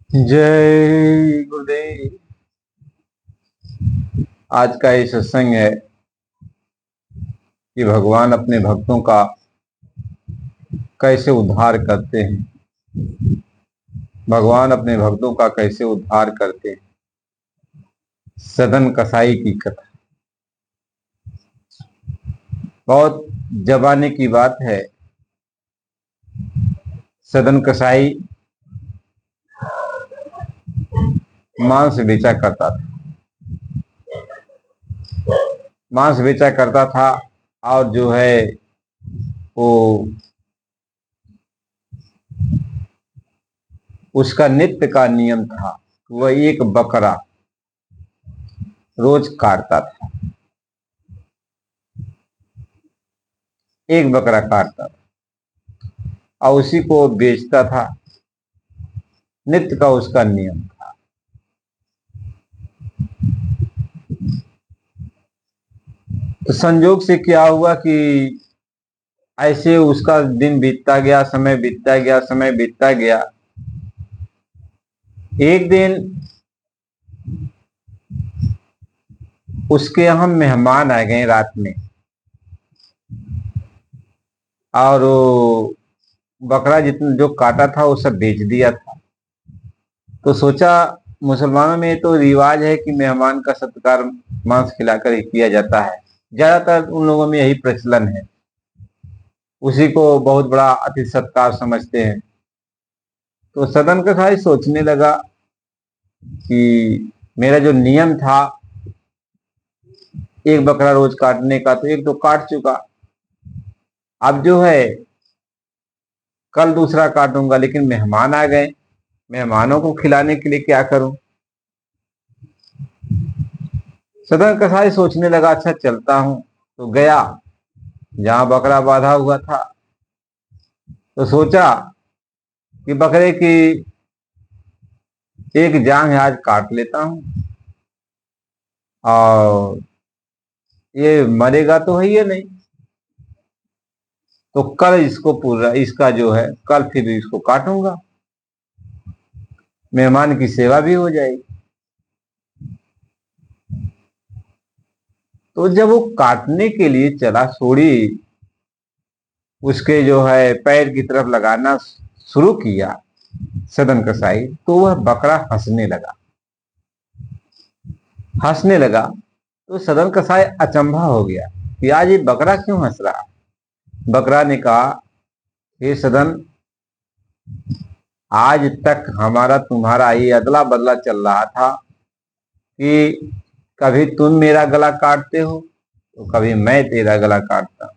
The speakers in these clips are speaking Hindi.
जय गुरुदेव। आज का ये सत्संग है कि भगवान अपने भक्तों का कैसे उद्धार करते हैं। भगवान अपने भक्तों का कैसे उद्धार करते हैं। सदन कसाई की कथा बहुत जमाने की बात है। सदन कसाई मांस बेचा करता था। मांस बेचा करता था और जो है वो उसका नित्य का नियम था। वह एक बकरा रोज काटता था। एक बकरा काटता था और उसी को बेचता था। नित्य का उसका नियम था। तो संजोग से क्या हुआ कि ऐसे उसका दिन बीतता गया, समय बीतता गया, समय बीतता गया। एक दिन उसके यहाँ मेहमान आ गए रात में और वो बकरा जितना जो काटा था वो सब बेच दिया था। तो सोचा, मुसलमानों में तो रिवाज है कि मेहमान का सत्कार मांस खिलाकर ही किया जाता है। ज्यादातर उन लोगों में यही प्रचलन है। उसी को बहुत बड़ा अतिथि सत्कार समझते हैं। तो सदन कसाई सोचने लगा कि मेरा जो नियम था एक बकरा रोज काटने का, तो एक तो काट चुका। अब जो है कल दूसरा काटूंगा, लेकिन मेहमान आ गए, मेहमानों को खिलाने के लिए क्या करूं। सदन कसाई सोचने लगा, अच्छा चलता हूं। तो गया जहां बकरा बांधा हुआ था। तो सोचा कि बकरे की एक जांग आज काट लेता हूं और ये मरेगा तो है ये नहीं, तो कल इसको पूरा इसका जो है कल फिर इसको काटूंगा, मेहमान की सेवा भी हो जाएगी। तो जब वो काटने के लिए चला, सोड़ी उसके जो है पैर की तरफ लगाना शुरू किया सदन कसाई, तो वह बकरा हंसने लगा। हंसने लगा तो सदन कसाई अचंभा हो गया कि आज ये बकरा क्यों हंस रहा। बकरा ने कहा, हे सदन, आज तक हमारा तुम्हारा ये अदला बदला चल रहा था कि कभी तुम मेरा गला काटते हो तो कभी मैं तेरा गला काटता हूं।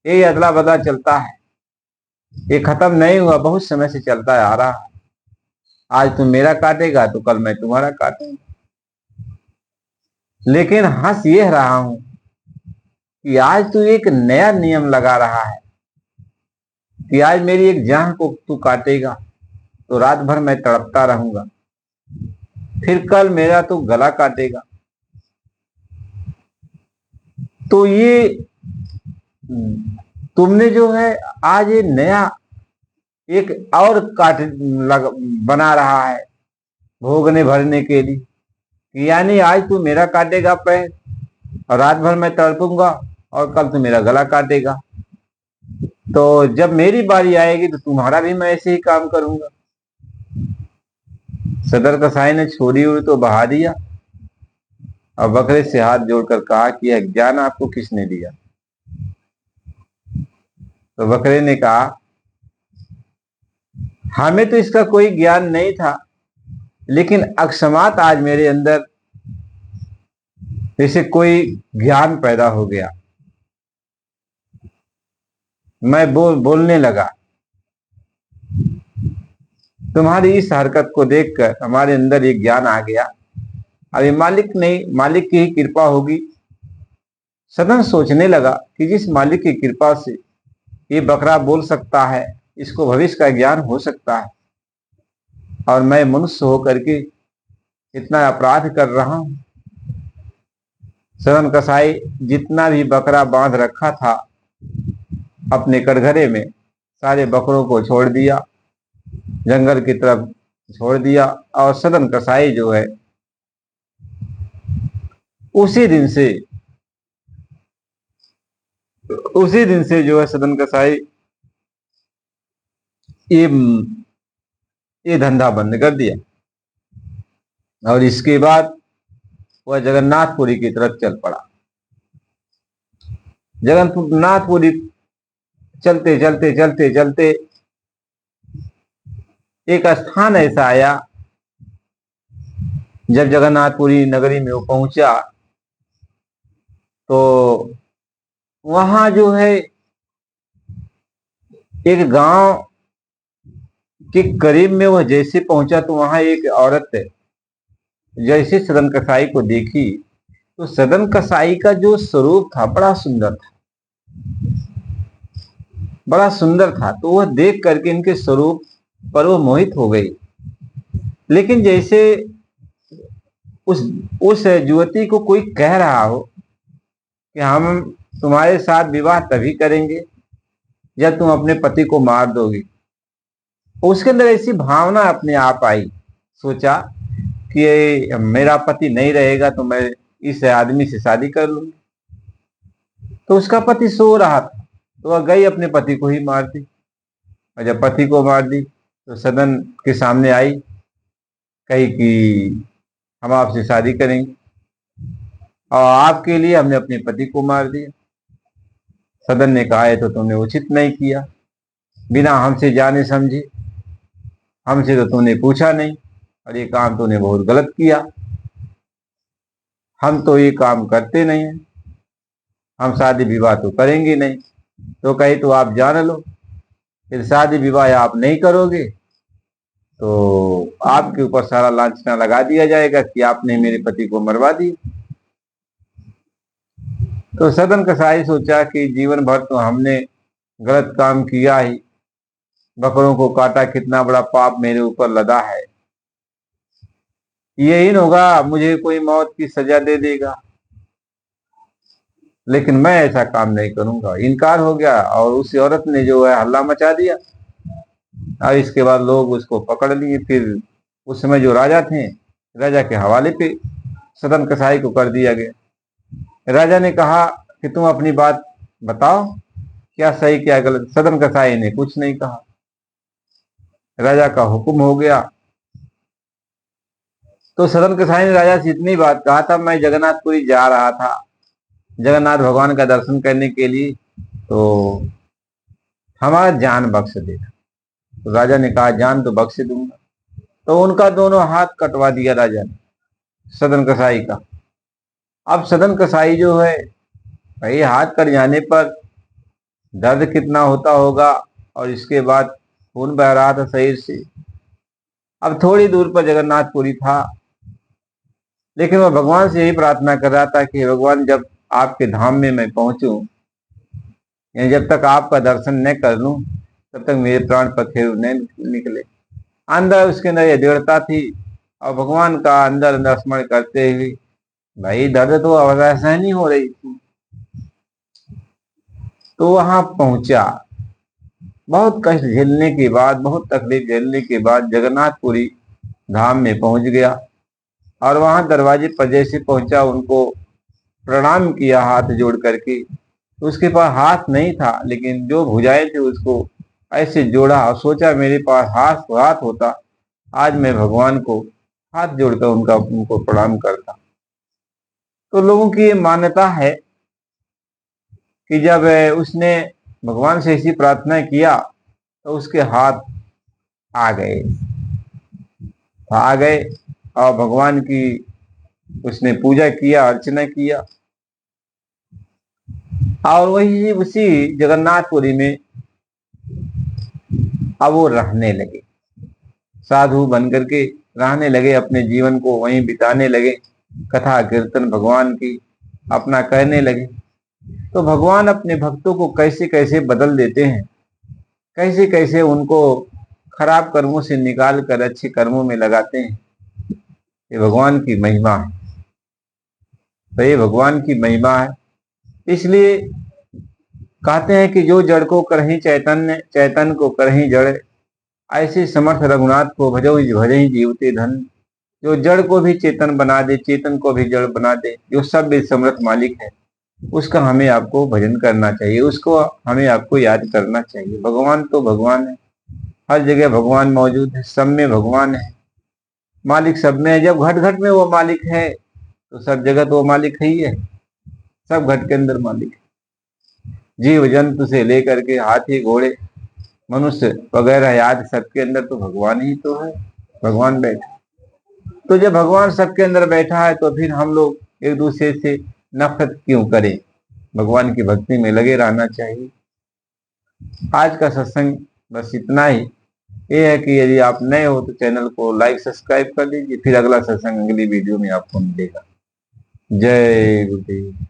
ये अदला बदला चलता है, ये खत्म नहीं हुआ, बहुत समय से चलता आ रहा है। आज तुम मेरा काटेगा तो कल मैं तुम्हारा काटूंगा। लेकिन हंस ये रहा हूं कि आज तू एक नया नियम लगा रहा है कि आज मेरी एक जान को तू काटेगा तो रात भर मैं तड़पता रहूंगा, फिर कल मेरा तू गला काटेगा। तो ये तुमने जो है आज ये नया एक और बना रहा है भोगने भरने के लिए। यानी आज तू मेरा काटेगा पैर और रात भर मैं तड़पूंगा और कल तू मेरा गला काटेगा। तो जब मेरी बारी आएगी तो तुम्हारा भी मैं ऐसे ही काम करूंगा। सदर कसाई ने छोड़ी हुई तो बहा दिया और बकरे से हाथ जोड़कर कहा कि यह ज्ञान आपको किसने दिया। तो बकरे ने कहा, हमें तो इसका कोई ज्ञान नहीं था, लेकिन अकस्मात आज मेरे अंदर जैसे कोई ज्ञान पैदा हो गया। मैं बोलने लगा। तुम्हारी इस हरकत को देखकर हमारे अंदर एक ज्ञान आ गया। अभी मालिक नहीं, मालिक की ही कृपा होगी। सदन सोचने लगा कि जिस मालिक की कृपा से ये बकरा बोल सकता है, इसको भविष्य का ज्ञान हो सकता है, और मैं मनुष्य होकर के इतना अपराध कर रहा हूं। सदन कसाई जितना भी बकरा बांध रखा था अपने कटघरे में, सारे बकरों को छोड़ दिया, जंगल की तरफ छोड़ दिया। और सदन कसाई जो है उसी दिन से उसी दिन से जो है सदन कसाई ये ये धंधा बंद कर दिया। और इसके बाद वह जगन्नाथपुरी की तरफ चल पड़ा। जगन्नाथपुरी चलते चलते चलते चलते एक स्थान ऐसा आया, जब जगन्नाथपुरी नगरी में वो पहुंचा तो वहां जो है एक गांव के करीब में वह जैसे पहुंचा तो वहां एक औरत जैसे सदन कसाई को देखी तो सदन कसाई का जो स्वरूप था बड़ा सुंदर था, बड़ा सुंदर था। तो वह देख करके इनके स्वरूप पर वो मोहित हो गई। लेकिन जैसे उस उस युवती को कोई कह रहा हो कि हम तुम्हारे साथ विवाह तभी करेंगे जब तुम अपने पति को मार दोगी, उसके अंदर ऐसी भावना अपने आप आई। सोचा कि मेरा पति नहीं रहेगा तो मैं इस आदमी से शादी कर लूंगी। तो उसका पति सो रहा था तो वह गई अपने पति को ही मार दी। और जब पति को मार दी तो सदन के सामने आई, कही कि हम आपसे शादी करेंगे और आपके लिए हमने अपने पति को मार दिया। सदन ने कहा है तो तुमने उचित नहीं किया, बिना हमसे जाने समझे, हमसे तो तुमने पूछा नहीं और ये काम तूने बहुत गलत किया। हम तो ये काम करते नहीं हैं, हम शादी विवाह तो करेंगे नहीं। तो कही तो आप जान लो, फिर शादी विवाह आप नहीं करोगे तो आपके ऊपर सारा लांछना लगा दिया जाएगा कि आपने मेरे पति को मरवा दिया। तो सदन कसाई सोचा कि जीवन भर तो हमने गलत काम किया ही, बकरों को काटा, कितना बड़ा पाप मेरे ऊपर लदा है। यही होगा मुझे कोई मौत की सजा दे देगा, लेकिन मैं ऐसा काम नहीं करूंगा। इनकार हो गया और उस औरत ने जो है हल्ला मचा दिया। और इसके बाद लोग उसको पकड़ लिए। फिर उस समय जो राजा थे, राजा के हवाले पे सदन कसाई को कर दिया गया। राजा ने कहा कि तुम अपनी बात बताओ, क्या सही क्या गलत। सदन कसाई ने कुछ नहीं कहा। राजा का हुक्म हो गया। तो सदन कसाई ने राजा से इतनी बात कहा था, मैं जगन्नाथपुरी जा रहा था जगन्नाथ भगवान का दर्शन करने के लिए, तो हमारा जान बख्श देना। तो राजा ने कहा जान तो बख्श दूंगा। तो उनका दोनों हाथ कटवा दिया राजा ने, सदन कसाई का। अब सदन कसाई जो है भाई, हाथ कट जाने पर दर्द कितना होता होगा, और इसके बाद खून बह रहा था शरीर से। अब थोड़ी दूर पर जगन्नाथपुरी था, लेकिन वह भगवान से यही प्रार्थना कर रहा था कि भगवान जब आपके धाम में मैं पहुंचूं, यानी जब तक आपका दर्शन न कर लूं तब तक मेरे प्राण पखेरु न निकले। अंदर उसके अंदर यह दृढ़ता थी और भगवान का अंदर अंदर स्मरण करते हुए भाई दर्द तो आवाज सहन नहीं हो रही थी। तो वहां पहुंचा, बहुत कष्ट झेलने के बाद, बहुत तकलीफ झेलने के बाद जगन्नाथपुरी धाम में पहुंच गया। और वहां दरवाजे पर जैसे पहुंचा उनको प्रणाम किया हाथ जोड़ करके। तो उसके पास हाथ नहीं था, लेकिन जो भुजाएं थे उसको ऐसे जोड़ा और सोचा मेरे पास हाथ होता आज मैं भगवान को हाथ जोड़कर उनको प्रणाम करता। तो लोगों की ये मान्यता है कि जब उसने भगवान से ऐसी प्रार्थना किया तो उसके हाथ आ गए और भगवान की उसने पूजा किया, अर्चना किया। और वही उसी जगन्नाथपुरी में अब वो रहने लगे, साधु बन करके रहने लगे, अपने जीवन को वहीं बिताने लगे, कथा कीर्तन भगवान की अपना कहने लगे। तो भगवान अपने भक्तों को कैसे कैसे बदल देते हैं, कैसे कैसे उनको खराब कर्मों से निकाल कर अच्छे कर्मों में लगाते हैं, ये भगवान की महिमा है। तो ये भगवान की महिमा है। इसलिए कहते हैं कि जो जड़ को करही चैतन्य, चैतन्य को करही जड़, ऐसे समर्थ रघुनाथ को भजो भजहि जीवते धन, जो जड़ को भी चेतन बना दे, चेतन को भी जड़ बना दे, जो सब समर्थ मालिक है, उसका हमें आपको भजन करना चाहिए, उसको हमें आपको याद करना चाहिए। भगवान तो भगवान है, हर जगह भगवान मौजूद है, सब में भगवान है, मालिक सब में है। जब घट घट में वो मालिक है तो सब जगह तो वो मालिक है ही है, सब घट के अंदर मालिक है। जीव जंतु से लेकर के हाथी घोड़े मनुष्य वगैरह याद सबके अंदर तो भगवान ही तो है, भगवान बैठा। तो जब भगवान सबके अंदर बैठा है तो फिर हम लोग एक दूसरे से नफरत क्यों करें? भगवान की भक्ति में लगे रहना चाहिए। आज का सत्संग बस इतना ही। ये है कि यदि आप नए हो तो चैनल को लाइक सब्सक्राइब कर लीजिए, फिर अगला सत्संग अगली वीडियो में आपको मिलेगा। जय गुरुदेव।